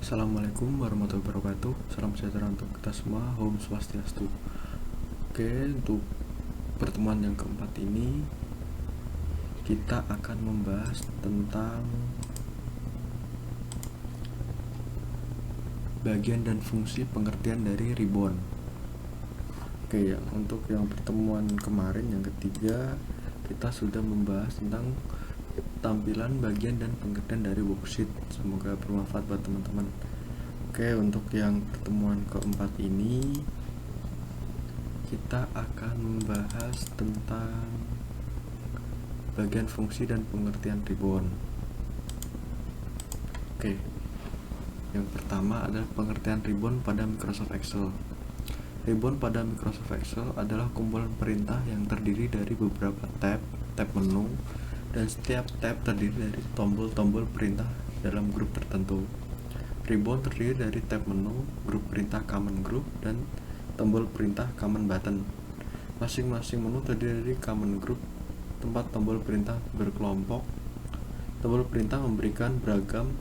Assalamualaikum warahmatullahi wabarakatuh. Salam sejahtera untuk kita semua. Om Swastiastu. Oke, untuk pertemuan yang keempat ini kita akan membahas tentang bagian dan fungsi pengertian dari ribbon. Oke, untuk yang pertemuan kemarin yang ketiga kita sudah membahas tentang tampilan bagian dan pengertian dari worksheet. Semoga bermanfaat buat teman-teman. Oke, untuk yang pertemuan keempat ini kita akan membahas tentang bagian fungsi dan pengertian ribbon. Oke, yang pertama adalah pengertian ribbon pada Microsoft Excel. Ribbon pada Microsoft Excel adalah kumpulan perintah yang terdiri dari beberapa tab menu, dan setiap tab terdiri dari tombol-tombol perintah dalam grup tertentu. Ribbon terdiri dari tab menu, grup perintah command group, dan tombol perintah command button. Masing-masing menu terdiri dari command group, tempat tombol perintah berkelompok. Tombol perintah memberikan beragam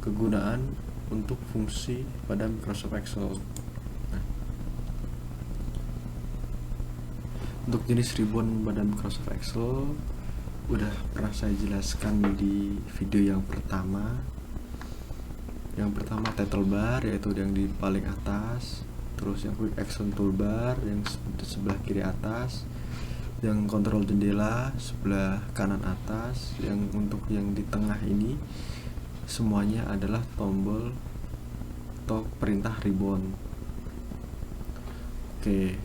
kegunaan untuk fungsi pada Microsoft Excel. Untuk jenis ribbon pada Microsoft Excel udah pernah saya jelaskan di video yang pertama. Yang pertama title bar, yaitu yang di paling atas. Terus yang quick action toolbar yang di sebelah kiri atas. Yang kontrol jendela sebelah kanan atas. Yang untuk yang di tengah ini semuanya adalah tombol atau perintah ribbon. Oke,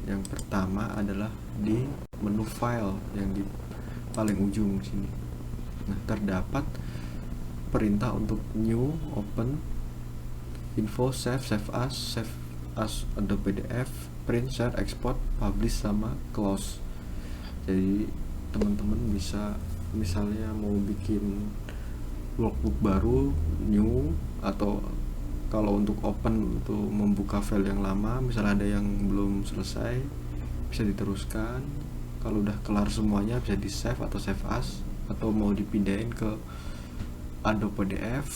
yang pertama adalah di menu file yang di paling ujung sini. Nah, terdapat perintah untuk new, open, info, save as Adobe PDF, print, share, export, publish, sama close. Jadi teman-teman bisa misalnya mau bikin workbook baru, new, atau kalau untuk open untuk membuka file yang lama, misalnya ada yang belum selesai bisa diteruskan. Kalau udah kelar semuanya bisa di save atau save as, atau mau dipindahin ke Adobe PDF.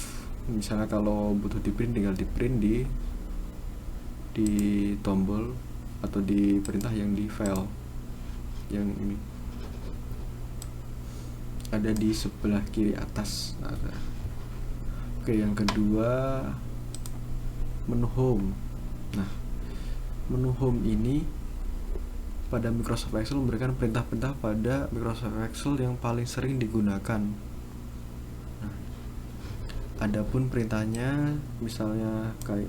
Misalnya kalau butuh di print tinggal di print di tombol atau di perintah yang di file yang ini ada di sebelah kiri atas. Oke, yang kedua menu home. Nah, menu home ini pada Microsoft Excel memberikan perintah-perintah pada Microsoft Excel yang paling sering digunakan. Nah, adapun perintahnya misalnya kayak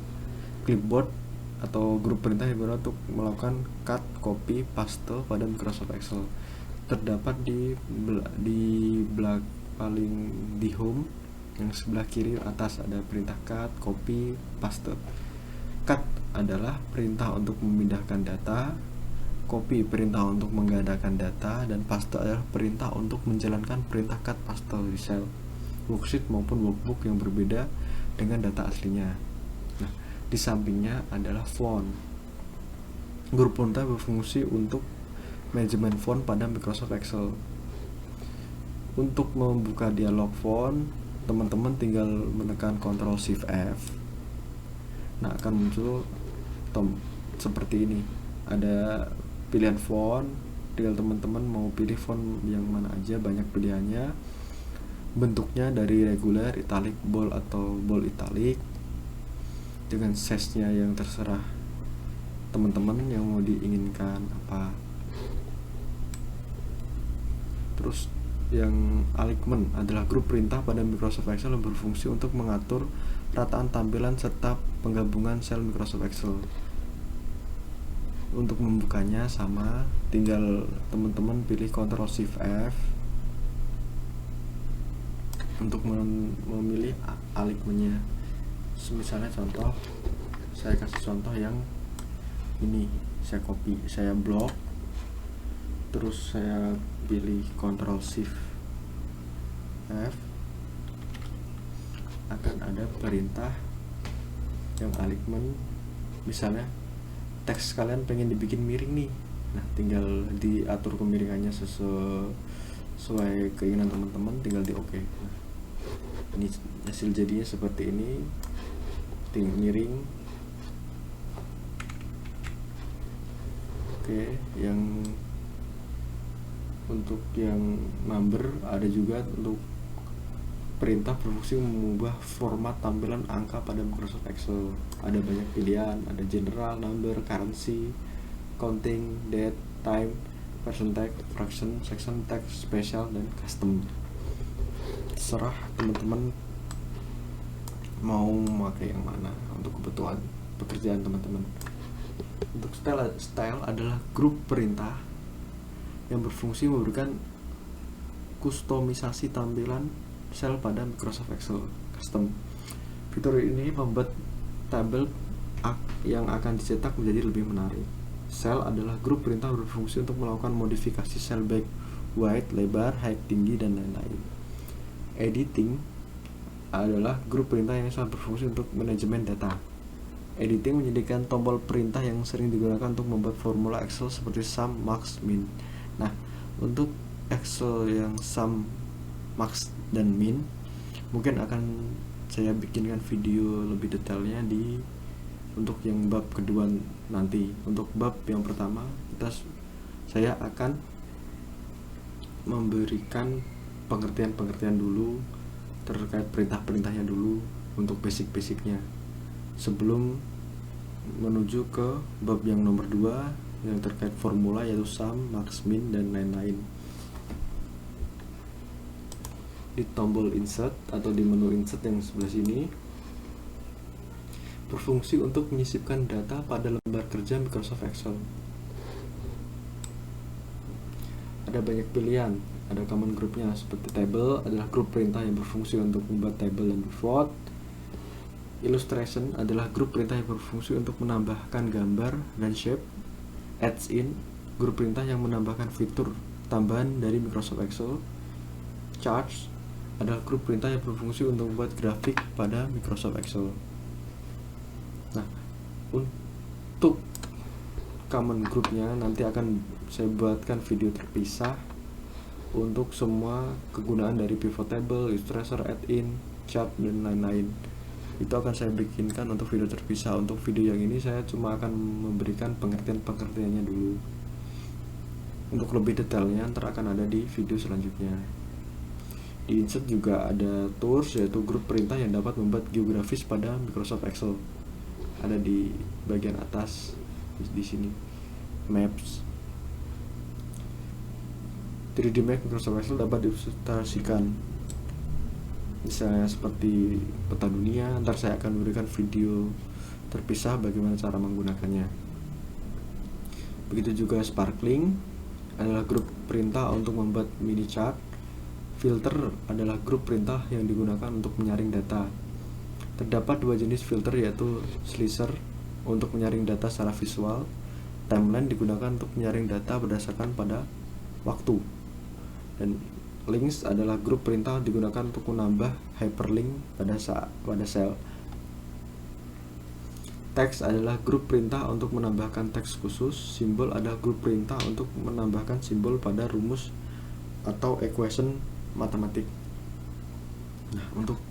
clipboard atau grup perintah yang digunakan untuk melakukan cut, copy, paste pada Microsoft Excel. Terdapat di paling di home yang sebelah kiri atas ada perintah cut, copy, paste. Cut adalah perintah untuk memindahkan data, copy perintah untuk menggandakan data, dan paste adalah perintah untuk menjalankan perintah cut paste di sel, worksheet maupun workbook yang berbeda dengan data aslinya. Nah, di sampingnya adalah font. Grup perintah berfungsi untuk manajemen font pada Microsoft Excel. Untuk membuka dialog font, teman-teman tinggal menekan Ctrl Shift F. Nah, akan muncul seperti ini. Ada pilihan font, tinggal teman-teman mau pilih font yang mana aja, banyak pilihannya. Bentuknya dari regular, italic, bold, atau bold italic, dengan size-nya yang terserah teman-teman yang mau diinginkan apa. Terus yang alignment adalah grup perintah pada Microsoft Excel yang berfungsi untuk mengatur rataan tampilan serta penggabungan sel Microsoft Excel. Untuk membukanya sama, tinggal teman-teman pilih Ctrl Shift F untuk memilih alignmentnya. Misalnya contoh, saya kasih contoh yang ini, saya copy, saya blok, terus saya pilih Ctrl Shift F, akan ada perintah yang alignment. Misalnya teks kalian pengen dibikin miring nih, nah tinggal diatur kemiringannya sesuai keinginan teman-teman, tinggal di OK. Nah, ini hasil jadinya seperti ini. miring. Oke, yang untuk yang number ada juga untuk perintah berfungsi mengubah format tampilan angka pada Microsoft Excel. Ada banyak pilihan, ada general, number, currency, counting, date, time, percentage, fraction, section, text, special, dan custom. Terserah teman-teman mau pakai yang mana untuk kebutuhan pekerjaan teman-teman. Untuk style adalah grup perintah yang berfungsi memberikan kustomisasi tampilan sel pada Microsoft Excel custom. Fitur ini membuat tabel yang akan dicetak menjadi lebih menarik. Sel adalah grup perintah berfungsi untuk melakukan modifikasi sel baik width, lebar, height, tinggi, dan lain-lain. Editing adalah grup perintah yang sangat berfungsi untuk manajemen data. Editing menyediakan tombol perintah yang sering digunakan untuk membuat formula Excel seperti sum, max, min. Nah, untuk Excel yang sum, max, dan min mungkin akan saya bikinkan video lebih detailnya untuk yang bab kedua nanti. Untuk bab yang pertama saya akan memberikan pengertian dulu terkait perintah-perintahnya dulu untuk basic-basicnya sebelum menuju ke bab yang nomor 2 yang terkait formula, yaitu sum, max, min, dan lain-lain. Di tombol insert atau di menu insert yang sebelah sini berfungsi untuk menyisipkan data pada lembar kerja Microsoft Excel. Ada banyak pilihan, ada common groupnya seperti table adalah grup perintah yang berfungsi untuk membuat table dan pivot. Illustration adalah grup perintah yang berfungsi untuk menambahkan gambar dan shape. Adds in, grup perintah yang menambahkan fitur tambahan dari Microsoft Excel. Charts adalah grup perintah yang berfungsi untuk membuat grafik pada Microsoft Excel. Nah, untuk common groupnya nanti akan saya buatkan video terpisah untuk semua kegunaan dari pivot table, Illustrator, add-in, chart, dan lain-lain. Itu akan saya bikinkan untuk video terpisah. Untuk video yang ini saya cuma akan memberikan pengertiannya dulu. Untuk lebih detailnya ntar akan ada di video selanjutnya. Di insert juga ada tools, yaitu grup perintah yang dapat membuat geografis pada Microsoft Excel. Ada di bagian atas di sini. Maps. 3D Map Microsoft Excel dapat diilustrasikan misalnya seperti peta dunia. Ntar saya akan memberikan video terpisah bagaimana cara menggunakannya. Begitu juga sparkling adalah grup perintah untuk membuat mini chart. Filter adalah grup perintah yang digunakan untuk menyaring data. Terdapat dua jenis filter, yaitu slicer untuk menyaring data secara visual. Timeline digunakan untuk menyaring data berdasarkan pada waktu. Dan links adalah grup perintah digunakan untuk menambah hyperlink pada sel. Text adalah grup perintah untuk menambahkan teks khusus. Simbol adalah grup perintah untuk menambahkan simbol pada rumus atau equation matematik. Nah, untuk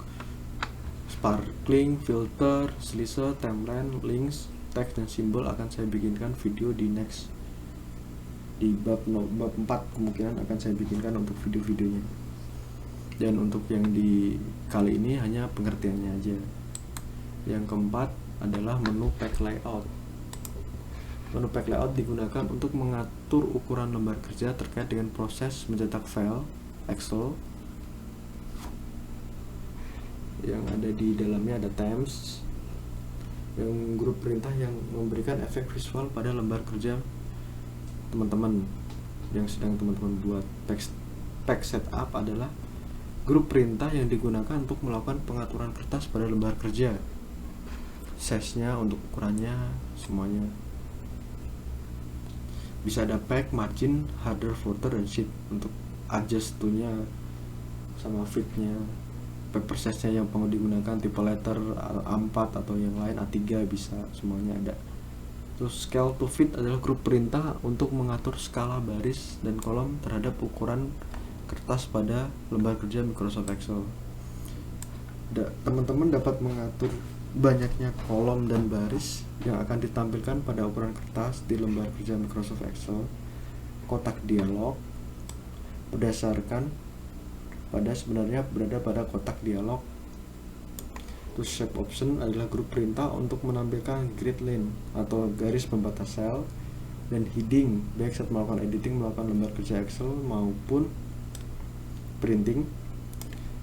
sparkling, filter, slicer, timeline, links, teks, dan simbol akan saya bikinkan video di next. Di bab 4 kemungkinan akan saya bikinkan untuk video-videonya. Dan untuk yang di kali ini hanya pengertiannya aja. Yang keempat adalah menu pack layout. Menu pack layout digunakan untuk mengatur ukuran lembar kerja terkait dengan proses mencetak file Excel. Yang ada di dalamnya ada Temps, yang grup perintah yang memberikan efek visual pada lembar kerja teman-teman yang sedang teman-teman buat. Pack setup adalah grup perintah yang digunakan untuk melakukan pengaturan kertas pada lembar kerja, size-nya, untuk ukurannya, semuanya. Bisa ada pack, margin, header, footer, dan sheet untuk adjust to-nya sama fit-nya. Paper size-nya yang mau digunakan tipe letter A4 atau yang lain A3 bisa, semuanya ada. Terus scale to fit adalah grup perintah untuk mengatur skala baris dan kolom terhadap ukuran kertas pada lembar kerja Microsoft Excel. Teman-teman dapat mengatur banyaknya kolom dan baris yang akan ditampilkan pada ukuran kertas di lembar kerja Microsoft Excel. Kotak dialog berdasarkan pada sebenarnya berada pada kotak dialog. Terus shape option adalah grup perintah untuk menampilkan grid line atau garis pembatas sel, dan heading baik saat melakukan editing melakukan lembar kerja Excel maupun printing.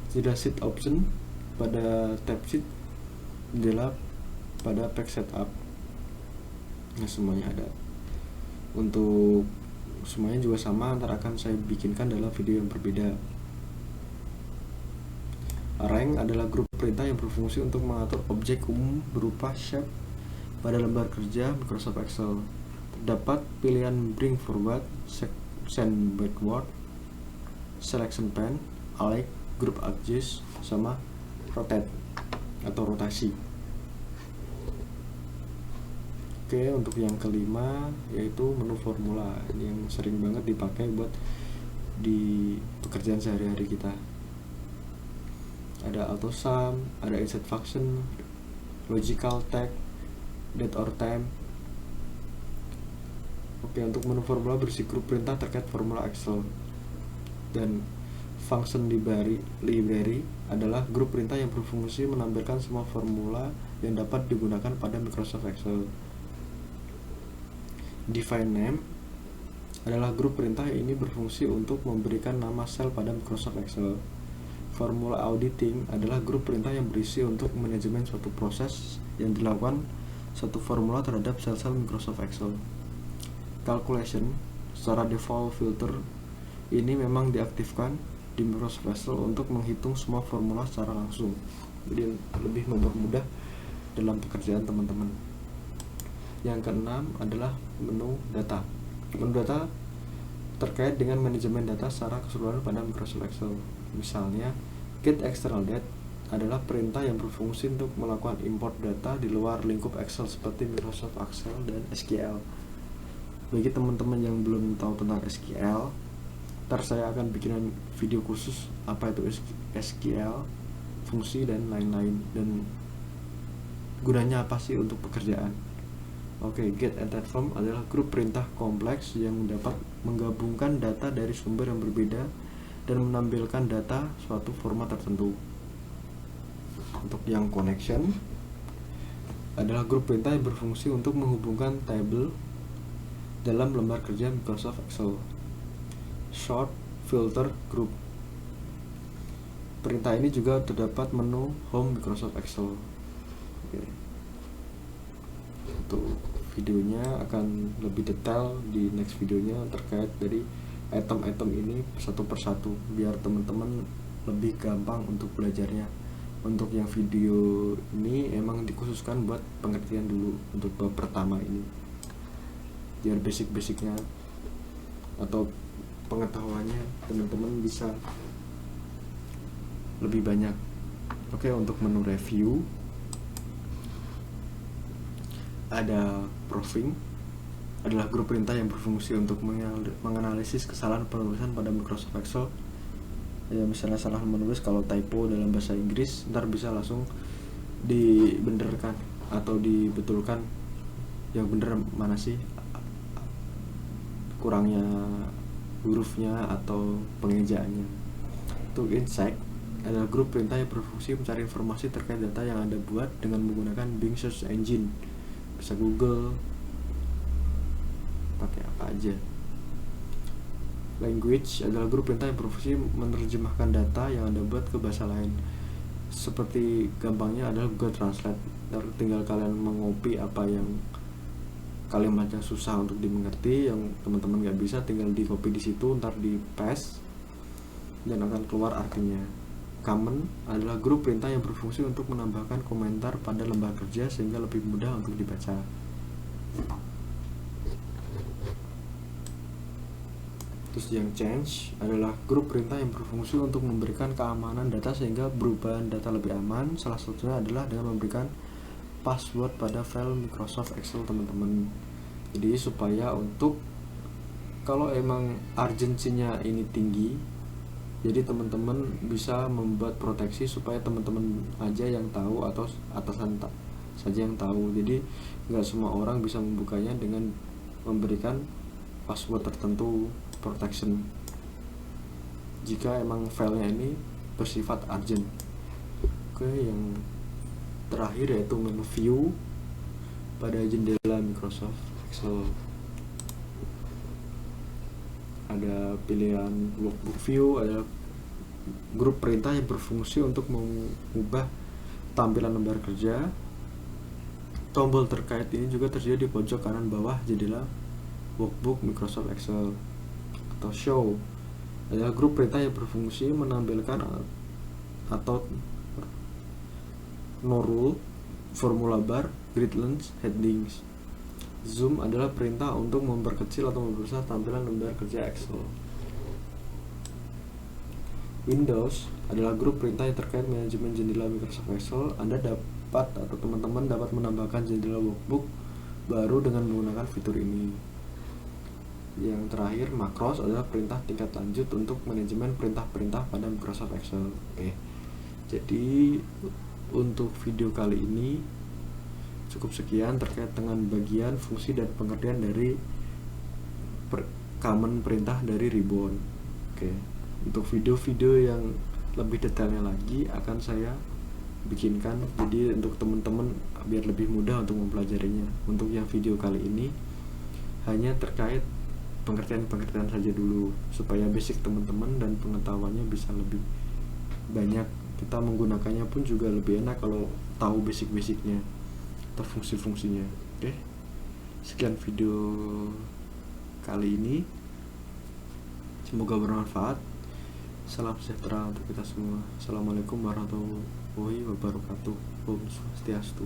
Tidak sheet option pada tab sheet adalah pada page setup. Nah, semuanya ada. Untuk semuanya juga sama, ntar akan saya bikinkan dalam video yang berbeda. Rank adalah grup perintah yang berfungsi untuk mengatur objek umum berupa shape pada lembar kerja Microsoft Excel. Terdapat pilihan bring forward, send backward, selection pane, align, group adjust, sama rotate atau rotasi. Oke, untuk yang kelima yaitu menu formula. Ini yang sering banget dipakai buat di pekerjaan sehari-hari kita. Ada auto sum, ada insert function, logical tag, date or time. Oke, untuk menu formula berisi grup perintah terkait formula Excel. Dan function library adalah grup perintah yang berfungsi menampilkan semua formula yang dapat digunakan pada Microsoft Excel. Define name adalah grup perintah yang ini berfungsi untuk memberikan nama sel pada Microsoft Excel. Formula auditing adalah grup perintah yang berisi untuk manajemen suatu proses yang dilakukan satu formula terhadap sel-sel Microsoft Excel. Calculation secara default filter ini memang diaktifkan di Microsoft Excel untuk menghitung semua formula secara langsung, jadi lebih mempermudah dalam pekerjaan teman-teman. Yang keenam adalah menu data. Menu data terkait dengan manajemen data secara keseluruhan pada Microsoft Excel. Misalnya, get external data adalah perintah yang berfungsi untuk melakukan import data di luar lingkup Excel seperti Microsoft Excel dan SQL. Bagi teman-teman yang belum tahu tentang SQL, ntar saya akan bikin video khusus apa itu SQL, fungsi dan lain-lain, dan gunanya apa sih untuk pekerjaan. Oke, get and transform adalah grup perintah kompleks yang dapat menggabungkan data dari sumber yang berbeda dan menampilkan data suatu format tertentu. Untuk yang connection adalah grup perintah yang berfungsi untuk menghubungkan tabel dalam lembar kerja Microsoft Excel. Sort, filter, group. Perintah ini juga terdapat menu Home Microsoft Excel. Oke. Untuk videonya akan lebih detail di next videonya terkait dari item-item ini satu persatu biar teman-teman lebih gampang untuk belajarnya. Untuk yang video ini emang dikhususkan buat pengertian dulu untuk bab pertama ini, biar basic-basicnya atau pengetahuannya teman-teman bisa lebih banyak. Oke, untuk menu review ada proofing adalah grup perintah yang berfungsi untuk menganalisis kesalahan penulisan pada Microsoft Excel. Ya, misalnya salah menulis, kalau typo dalam bahasa Inggris ntar bisa langsung dibenderkan atau dibetulkan yang bener mana sih, kurangnya hurufnya atau pengejaannya. Untuk insight adalah grup perintah yang berfungsi mencari informasi terkait data yang Anda buat dengan menggunakan Bing Search Engine. Bisa Google, pakai apa aja. Language adalah grup perintah yang berfungsi menerjemahkan data yang Anda buat ke bahasa lain. Seperti gampangnya adalah Google Translate. Tinggal kalian mengopi apa yang kalimat yang susah untuk dimengerti, yang teman-teman nggak bisa, tinggal di copy di situ, ntar di paste dan akan keluar artinya. Comment adalah grup perintah yang berfungsi untuk menambahkan komentar pada lembar kerja sehingga lebih mudah untuk dibaca. Terus yang change adalah grup perintah yang berfungsi untuk memberikan keamanan data sehingga perubahan data lebih aman. Salah satunya adalah dengan memberikan password pada file Microsoft Excel teman-teman. Jadi supaya untuk kalau emang urgensinya ini tinggi, Jadi teman-teman bisa membuat proteksi supaya teman-teman aja yang tahu atau atasan saja yang tahu. Jadi nggak semua orang bisa membukanya dengan memberikan password tertentu protection jika emang filenya ini bersifat urgent. Oke, yang terakhir yaitu menu view pada jendela Microsoft Excel. Ada pilihan workbook view, ada grup perintah yang berfungsi untuk mengubah tampilan lembar kerja. Tombol terkait ini juga tersedia di pojok kanan bawah jendela workbook Microsoft Excel. Atau show adalah grup perintah yang berfungsi menampilkan atau no rule, formula bar, grid lines, headings. Zoom adalah perintah untuk memperkecil atau membesar tampilan lembar kerja Excel. Windows adalah grup perintah yang terkait manajemen jendela Microsoft Excel. Anda dapat atau teman-teman dapat menambahkan jendela workbook baru dengan menggunakan fitur ini. Yang terakhir, macros adalah perintah tingkat lanjut untuk manajemen perintah-perintah pada Microsoft Excel. Oke. Jadi untuk video kali ini cukup sekian terkait dengan bagian fungsi dan pengertian dari command perintah dari Ribbon. Oke. Untuk video-video yang lebih detailnya lagi akan saya bikinkan, jadi untuk teman-teman biar lebih mudah untuk mempelajarinya. Untuk yang video kali ini hanya terkait pengertian-pengertian saja dulu supaya basic teman-teman dan pengetahuannya bisa lebih banyak. Kita menggunakannya pun juga lebih enak kalau tahu basic-basicnya atau fungsi-fungsinya. Oke. Sekian video kali ini. Semoga bermanfaat. Salam sejahtera untuk kita semua. Assalamualaikum warahmatullahi wabarakatuh. Om Swastiastu.